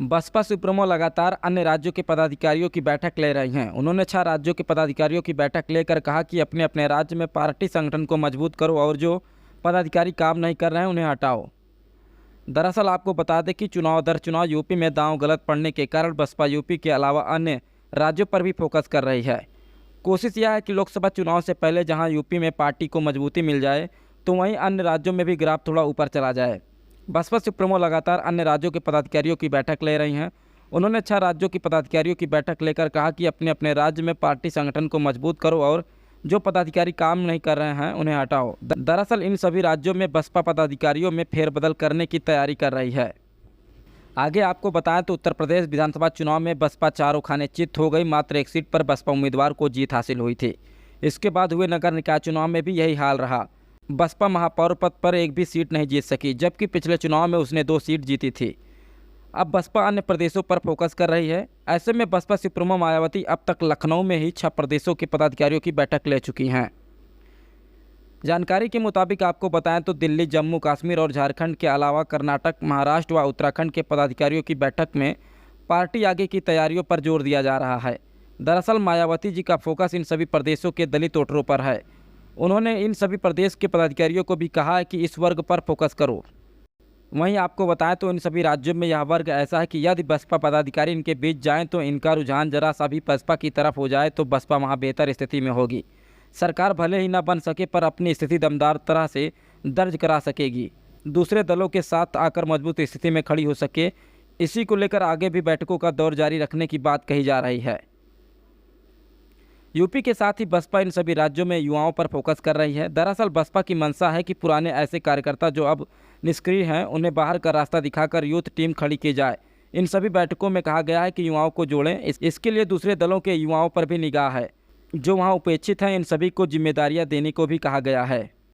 Baspa supremo लगातार अन्य राज्यों के पदाधिकारियों की बैठक ले रही हैं। उन्होंने 6 राज्यों के पदाधिकारियों की बैठक लेकर कहा कि अपने अपने राज्य में पार्टी संगठन को मजबूत करो और जो पदाधिकारी काम नहीं कर रहे हैं उन्हें हटाओ। दरअसल आपको बता दें कि चुनाव दर चुनाव यूपी में दांव गलत पड़ने के कारण बसपा यूपी के अलावा अन्य राज्यों पर भी फोकस कर रही है। कोशिश यह है कि लोकसभा चुनाव से पहले जहां यूपी में पार्टी को मजबूती मिल जाए तो वहीं अन्य राज्यों में भी ग्राफ थोड़ा ऊपर चला जाए। बसपा सुप्रीमो लगातार अन्य राज्यों के पदाधिकारियों की बैठक ले रही हैं। उन्होंने 6 राज्यों की पदाधिकारियों की बैठक लेकर कहा कि अपने अपने राज्य में पार्टी संगठन को मजबूत करो और जो पदाधिकारी काम नहीं कर रहे हैं उन्हें हटाओ। दरअसल इन सभी राज्यों में बसपा पदाधिकारियों में फेरबदल करने की तैयारी कर रही है। आगे आपको बताएं तो उत्तर प्रदेश विधानसभा चुनाव में बसपा चारों खाने चित हो गई। मात्र एक सीट पर बसपा उम्मीदवार को जीत हासिल हुई थी। इसके बाद हुए नगर निकाय चुनाव में भी यही हाल रहा। बसपा महापौर पद पर एक भी सीट नहीं जीत सकी, जबकि पिछले चुनाव में उसने 2 सीट जीती थी। अब बसपा अन्य प्रदेशों पर फोकस कर रही है। ऐसे में बसपा सुप्रीमो मायावती अब तक लखनऊ में ही 6 प्रदेशों के पदाधिकारियों की बैठक ले चुकी हैं। जानकारी के मुताबिक आपको बताएं तो दिल्ली, जम्मू कश्मीर और झारखंड के अलावा कर्नाटक, महाराष्ट्र व उत्तराखंड के पदाधिकारियों की बैठक में पार्टी आगे की तैयारियों पर जोर दिया जा रहा है। दरअसल मायावती जी का फोकस इन सभी प्रदेशों के दलित वोटरों पर है। उन्होंने इन सभी प्रदेश के पदाधिकारियों को भी कहा है कि इस वर्ग पर फोकस करो। वहीं आपको बताएं तो इन सभी राज्यों में यह वर्ग ऐसा है कि यदि बसपा पदाधिकारी इनके बीच जाएं तो इनका रुझान जरा सा भी बसपा की तरफ हो जाए तो बसपा वहां बेहतर स्थिति में होगी। सरकार भले ही न बन सके पर अपनी स्थिति दमदार तरह से दर्ज करा सकेगी, दूसरे दलों के साथ आकर मजबूत स्थिति में खड़ी हो सके। इसी को लेकर आगे भी बैठकों का दौर जारी रखने की बात कही जा रही है। यूपी के साथ ही बसपा इन सभी राज्यों में युवाओं पर फोकस कर रही है। दरअसल बसपा की मंशा है कि पुराने ऐसे कार्यकर्ता जो अब निष्क्रिय हैं उन्हें बाहर का रास्ता दिखाकर यूथ टीम खड़ी की जाए। इन सभी बैठकों में कहा गया है कि युवाओं को जोड़ें। इसके लिए दूसरे दलों के युवाओं पर भी निगाह है जो वहां उपेक्षित हैं। इन सभी को जिम्मेदारियां देने को भी कहा गया है।